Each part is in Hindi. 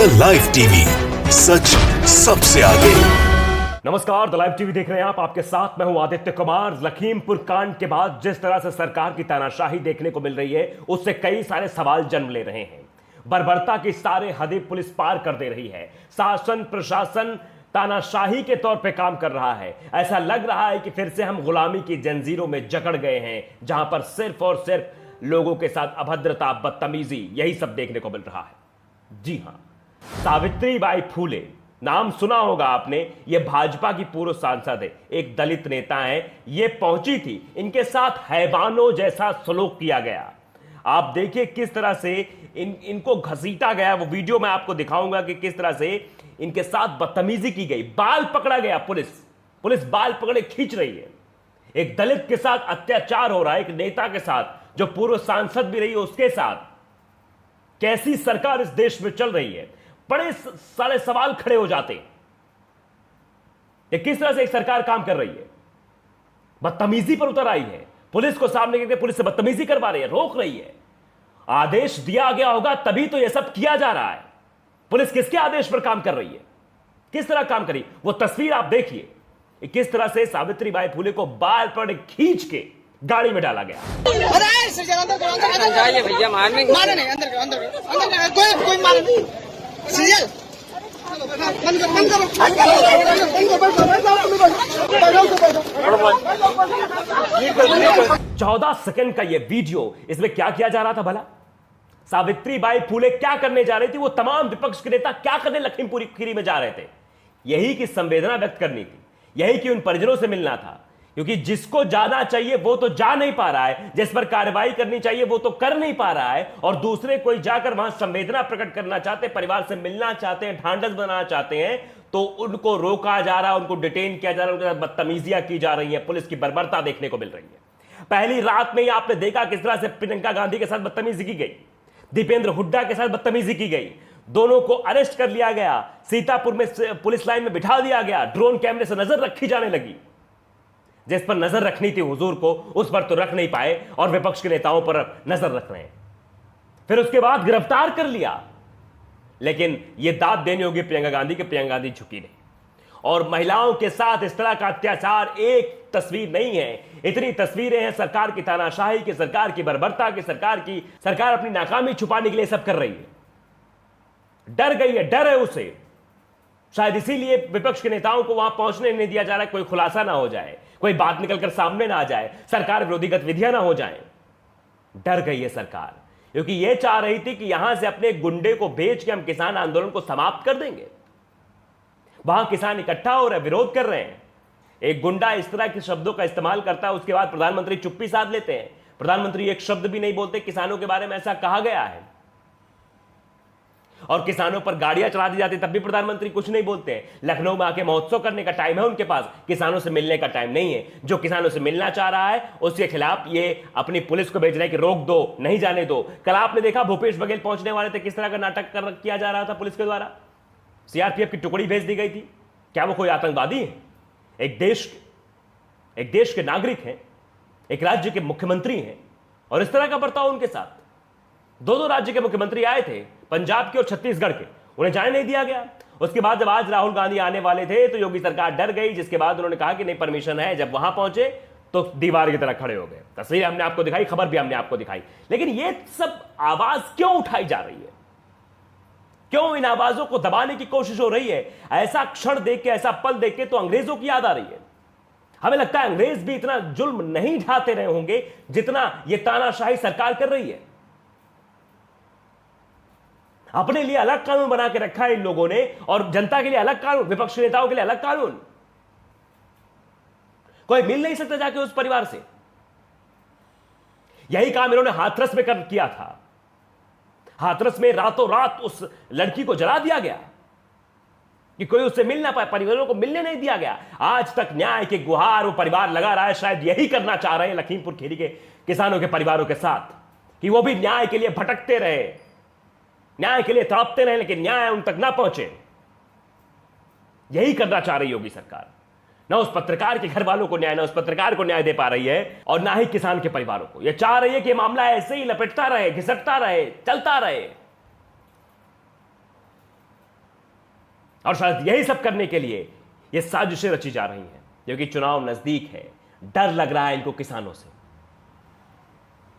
द लाइव टीवी, सच सबसे आगे। नमस्कार, द लाइव टीवी देख रहे हैं आप। आपके साथ मैं हूं आदित्य कुमार। लखीमपुर कांड के बाद जिस तरह से सरकार की तानाशाही देखने को मिल रही है, उससे कई सारे सवाल जन्म ले रहे हैं। बर्बरता की सारे हदें पुलिस पार कर दे रही है। शासन प्रशासन तानाशाही के तौर पे काम कर रहा है। ऐसा लग रहा है कि फिर से हम गुलामी की जंजीरों में जकड़ गए हैं, जहां पर सिर्फ और सिर्फ लोगों के साथ अभद्रता, बदतमीजी, यही सब देखने को मिल रहा है। जी हां, सावित्रीबाई फूले नाम सुना होगा आपने। ये भाजपा की पूर्व सांसद है, एक दलित नेता है। ये पहुंची थी, इनके साथ हैवानों जैसा सलूक किया गया। आप देखिए किस तरह से इनको घसीटा गया। वो वीडियो मैं आपको दिखाऊंगा कि किस तरह से इनके साथ बदतमीजी की गई। बाल पकड़ा गया, पुलिस बाल पकड़े खींच रही है। एक दलित के साथ अत्याचार हो रहा है, एक नेता के साथ जो पूर्व सांसद भी रही है उसके साथ। कैसी सरकार इस देश में चल रही है, बड़े सारे सवाल खड़े हो जाते हैं। ये किस तरह से एक सरकार काम कर रही है, बदतमीजी पर उतर आई है। पुलिस को सामने करके पुलिस से बदतमीजी करवा रही है, रोक रही है। आदेश दिया गया होगा तभी तो यह सब किया जा रहा है। पुलिस किसके आदेश पर काम कर रही है, किस तरह काम करी, वो तस्वीर आप देखिए। किस तरह से सावित्रीबाई फूले को बाल पर खींच के गाड़ी में डाला गया। जाइए भैया, मारने नहीं, अंदर कोई मारे नहीं। सीरियल 14 सेकंड का यह वीडियो, इसमें क्या किया जा रहा था भला? सावित्रीबाई फूले क्या करने जा रही थी? वो तमाम विपक्ष के नेता क्या करने लखीमपुर खीरी में जा रहे थे? यही की संवेदना व्यक्त करनी थी, यही कि उन परिजनों से मिलना था। क्योंकि जिसको जाना चाहिए वो तो जा नहीं पा रहा है, जिस पर कार्रवाई करनी चाहिए वो तो कर नहीं पा रहा है, और दूसरे कोई जाकर वहां संवेदना प्रकट करना चाहते, परिवार से मिलना चाहते हैं, ढांढस बनाना चाहते हैं, तो उनको रोका जा रहा है, उनको डिटेन किया जा रहा है, उनके साथ बदतमीजियां की जा रही है। पुलिस की बर्बरता देखने को मिल रही है। पहली रात में ही आपने देखा किस तरह से प्रियंका गांधी के साथ बदतमीजी की गई, दीपेंद्र हुड्डा के साथ बदतमीजी की गई। दोनों को अरेस्ट कर लिया गया, सीतापुर में पुलिस लाइन में बिठा दिया गया, ड्रोन कैमरे से नजर रखी जाने लगी। जिस पर नजर रखनी थी हुजूर को, उस पर तो रख नहीं पाए और विपक्ष के नेताओं पर नजर रख रहे हैं। फिर उसके बाद गिरफ्तार कर लिया। लेकिन यह दाद देनी होगी प्रियंका गांधी के, प्रियंका गांधी झुकी नहीं। और महिलाओं के साथ इस तरह का अत्याचार एक तस्वीर नहीं है, इतनी तस्वीरें हैं सरकार की तानाशाही की, सरकार की बर्बरता की, सरकार अपनी नाकामी छुपाने के लिए सब कर रही है। डर गई है, डर है उसे। शायद इसीलिए विपक्ष के नेताओं को वहां पहुंचने नहीं दिया जा रहा है, कोई खुलासा ना हो जाए, कोई बात निकलकर सामने ना आ जाए, सरकार विरोधी गतिविधियां ना हो जाएं। डर गई है सरकार, क्योंकि यह चाह रही थी कि यहां से अपने गुंडे को भेज के हम किसान आंदोलन को समाप्त कर देंगे। वहां किसान इकट्ठा हो रहे, विरोध कर रहे हैं। एक गुंडा इस तरह के शब्दों का इस्तेमाल करता है, उसके बाद प्रधानमंत्री चुप्पी साध लेते हैं। प्रधानमंत्री एक शब्द भी नहीं बोलते, किसानों के बारे में ऐसा कहा गया है। और किसानों पर गाड़ियां चला दी जाती, तब भी प्रधानमंत्री कुछ नहीं बोलते हैं। लखनऊ में आके महोत्सव करने का टाइम है उनके पास, किसानों से मिलने का टाइम नहीं है। जो किसानों से मिलना चाह रहा है उसके खिलाफ ये अपनी पुलिस को भेज रहे हैं कि रोक दो, नहीं जाने दो। कल आपने देखा भूपेश बघेल पहुंचने वाले थे, किस तरह का नाटक किया जा रहा था पुलिस के द्वारा। सीआरपीएफ की टुकड़ी भेज दी गई थी। क्या वो कोई आतंकवादी है? एक देश के नागरिक हैं, एक राज्य के मुख्यमंत्री हैं, और इस तरह का बर्ताव उनके साथ। दो राज्य के मुख्यमंत्री आए थे, पंजाब के और छत्तीसगढ़ के, उन्हें जाने नहीं दिया गया। उसके बाद जब आज राहुल गांधी आने वाले थे तो योगी सरकार डर गई, जिसके बाद उन्होंने कहा कि नहीं परमिशन है। जब वहां पहुंचे तो दीवार की तरह खड़े हो गए। तस्वीर हमने आपको दिखाई, खबर भी हमने आपको दिखाई। लेकिन ये सब आवाज क्यों उठाई जा रही है? क्यों इन आवाजों को दबाने की कोशिश हो रही है? ऐसा क्षण देख के, ऐसा पल देख के तो अंग्रेजों की याद आ रही है। हमें लगता है अंग्रेज भी इतना जुल्म नहीं ढाते रहे होंगे जितना यह तानाशाही सरकार कर रही है। अपने लिए अलग कानून बना के रखा है इन लोगों ने, और जनता के लिए अलग कानून, विपक्ष के नेताओं के लिए अलग कानून। कोई मिल नहीं सकता जाके उस परिवार से। यही काम इन्होंने हाथरस में किया था। हाथरस में रातों रात उस लड़की को जला दिया गया कि कोई उससे मिल ना पाए, परिवारों को मिलने नहीं दिया गया। आज तक न्याय की गुहार वो परिवार लगा रहा है। शायद यही करना चाह रहे हैं लखीमपुर खीरी के किसानों के परिवारों के साथ, कि वो भी न्याय के लिए भटकते रहे, न्याय के लिए तड़पते रहे, लेकिन न्याय उन तक ना पहुंचे। यही करना चाह रही होगी सरकार। ना उस पत्रकार के घर वालों को न्याय, ना उस पत्रकार को न्याय दे पा रही है, और ना ही किसान के परिवारों को। यह चाह रही है कि मामला ऐसे ही लपेटता रहे, घिसटता रहे, चलता रहे। और शायद यही सब करने के लिए ये साजिशें रची जा रही हैं, क्योंकि चुनाव नजदीक है, डर लग रहा है इनको किसानों से,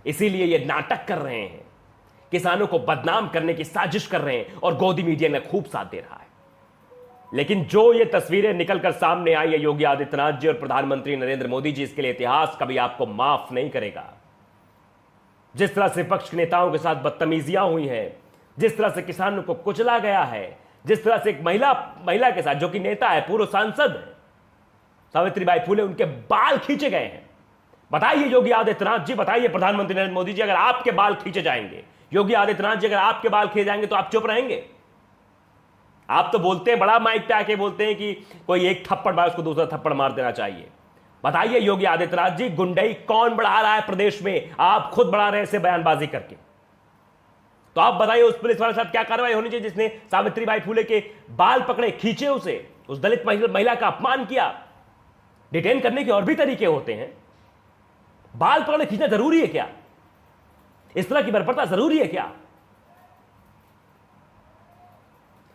इसीलिए ये नाटक कर रहे हैं, किसानों को बदनाम करने की साजिश कर रहे हैं और गोदी मीडिया ने खूब साथ दे रहा है। लेकिन जो ये तस्वीरें निकलकर सामने आई है योगी आदित्यनाथ जी और प्रधानमंत्री नरेंद्र मोदी जी, इसके लिए इतिहास कभी आपको माफ नहीं करेगा। जिस तरह से विपक्ष के नेताओं के साथ बदतमीजियां हुई हैं, जिस तरह से किसानों को कुचला गया है, जिस तरह से एक महिला के साथ, जो कि नेता है, पूर्व सांसद है, सावित्रीबाई फुले, उनके बाल खींचे गए हैं। बताइए योगी आदित्यनाथ जी, बताइए प्रधानमंत्री नरेंद्र मोदी जी, अगर आपके बाल खींचे जाएंगे, योगी आदित्यनाथ जी अगर आपके बाल खींचे जाएंगे तो आप चुप रहेंगे? आप तो बोलते हैं, बड़ा माइक पे आके बोलते हैं कि कोई एक थप्पड़ मारे उसको दूसरा थप्पड़ मार देना चाहिए। बताइए योगी आदित्यनाथ जी, गुंडई कौन बढ़ा रहा है प्रदेश में? आप खुद बढ़ा रहे हैं ऐसे बयानबाजी करके। तो आप बताइए उस पुलिस वाले के साथ क्या कार्रवाई होनी चाहिए जिसने सावित्रीबाई फुले के बाल पकड़े, खींचे, उसे, उस दलित महिला का अपमान किया। डिटेन करने के और भी तरीके होते हैं, बाल पकड़े खींचना जरूरी है क्या? इस तरह की बर्बरता जरूरी है क्या?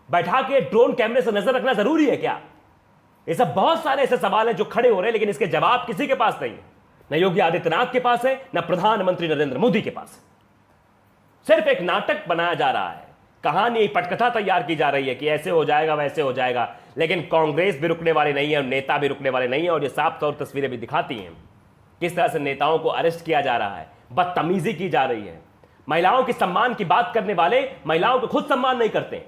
बैठा के ड्रोन कैमरे से नजर रखना जरूरी है क्या? ये सब बहुत सारे ऐसे सवाल हैं जो खड़े हो रहे हैं, लेकिन इसके जवाब किसी के पास नहीं है। न योगी आदित्यनाथ के पास है, न प्रधानमंत्री नरेंद्र मोदी के पास है। सिर्फ एक नाटक बनाया जा रहा है, कहानी, पटकथा तैयार की जा रही है कि ऐसे हो जाएगा, वैसे हो जाएगा। लेकिन कांग्रेस भी रुकने वाली नहीं है और नेता भी रुकने वाले नहीं है। और ये साफ तौर तस्वीरें भी दिखाती हैं किस तरह से नेताओं को अरेस्ट किया जा रहा है, बदतमीजी की जा रही है। महिलाओं के सम्मान की बात करने वाले महिलाओं को खुद सम्मान नहीं करते।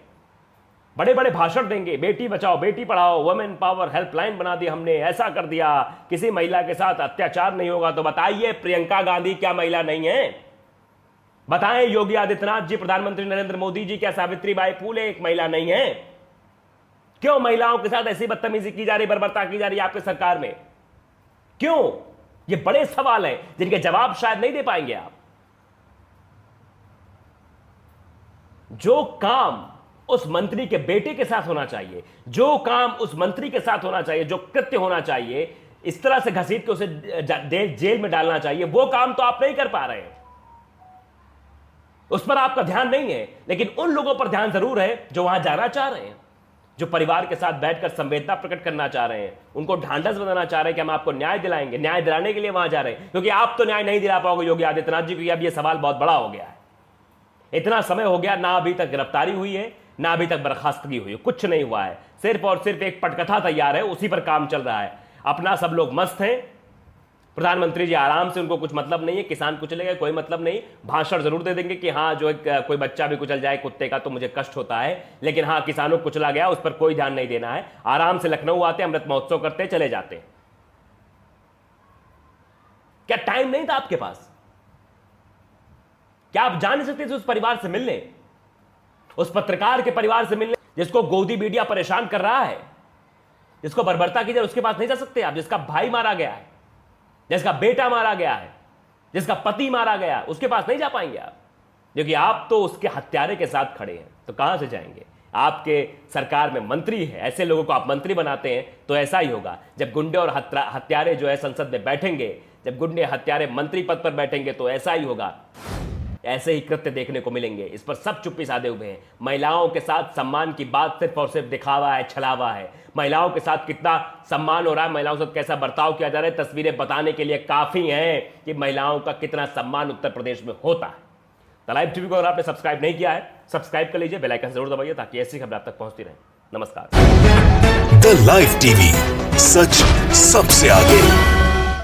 बड़े बड़े भाषण देंगे, Beti Bachao, Beti Padhao, women power helpline बना दी हमने, ऐसा कर दिया, किसी महिला के साथ अत्याचार नहीं होगा। तो बताइए प्रियंका गांधी क्या महिला नहीं है? बताएं योगी आदित्यनाथ जी, प्रधानमंत्री नरेंद्र मोदी जी, क्या सावित्रीबाई फुले एक महिला नहीं है? क्यों महिलाओं के साथ ऐसी बदतमीजी की जा रही, बर्बरता की जा रही है आपकी सरकार में? क्यों? ये बड़े सवाल हैं जिनके जवाब शायद नहीं दे पाएंगे आप। जो काम उस मंत्री के बेटे के साथ होना चाहिए, जो काम उस मंत्री के साथ होना चाहिए, जो कृत्य होना चाहिए, इस तरह से घसीट के उसे जेल में डालना चाहिए, वो काम तो आप नहीं कर पा रहे हैं। उस पर आपका ध्यान नहीं है। लेकिन उन लोगों पर ध्यान जरूर है जो वहां जाना चाह रहे हैं, जो परिवार के साथ बैठकर संवेदना प्रकट करना चाह रहे हैं, उनको ढांढस बनाना चाह रहे हैं कि हम आपको न्याय दिलाएंगे। न्याय दिलाने के लिए वहां जा रहे हैं, क्योंकि आप तो न्याय नहीं दिला पाओगे योगी आदित्यनाथ जी, क्योंकि अब यह सवाल बहुत बड़ा हो गया है। इतना समय हो गया, ना अभी तक गिरफ्तारी हुई है, ना अभी तक बर्खास्तगी हुई है, कुछ नहीं हुआ है। सिर्फ और सिर्फ एक पटकथा तैयार है, उसी पर काम चल रहा है। अपना सब लोग मस्त हैं, प्रधानमंत्री जी आराम से, उनको कुछ मतलब नहीं है। किसान कुचलेगा, कोई मतलब नहीं। भाषण जरूर दे देंगे कि हाँ, जो कोई बच्चा भी कुचल जाए कुत्ते का तो मुझे कष्ट होता है, लेकिन हाँ, किसानों को कुचला गया उस पर कोई ध्यान नहीं देना है। आराम से लखनऊ आते, अमृत महोत्सव करते, चले जाते। क्या टाइम नहीं था आपके पास? क्या आप जा नहीं सकते थे उस परिवार से मिलने, उस पत्रकार के परिवार से मिलने, जिसको गोदी मीडिया परेशान कर रहा है, जिसको बर्बरता की जाए, उसके पास नहीं जा सकते आप? जिसका भाई मारा गया है, जिसका बेटा मारा गया है, जिसका पति मारा गया, उसके पास नहीं जा पाएंगे आप, क्योंकि आप तो उसके हत्यारे के साथ खड़े हैं। तो कहां से जाएंगे? आपके सरकार में मंत्री है, ऐसे लोगों को आप मंत्री बनाते हैं तो ऐसा ही होगा। जब गुंडे और हत्यारे जो है संसद में बैठेंगे, जब गुंडे हत्यारे मंत्री पद पर बैठेंगे तो ऐसा ही होगा। ऐसे ही कृत्य देखने को मिलेंगे। इस पर सब चुप्पी साधे हुए हैं। महिलाओं के साथ सम्मान की बात सिर्फ और सिर्फ दिखावा है, छलावा है। महिलाओं के साथ कितना सम्मान हो रहा है, महिलाओं के साथ कैसा बर्ताव किया जा रहा है, तस्वीरें बताने के लिए काफी हैं कि महिलाओं का कितना सम्मान उत्तर प्रदेश में होता है। द लाइव टीवी को अगर आपने सब्सक्राइब नहीं किया है, सब्सक्राइब कर लीजिए, बेल आइकन जरूर दबाइए ताकि ऐसी खबर आप तक पहुंचती रहे। नमस्कार। द लाइव टीवी, सच सबसे आगे।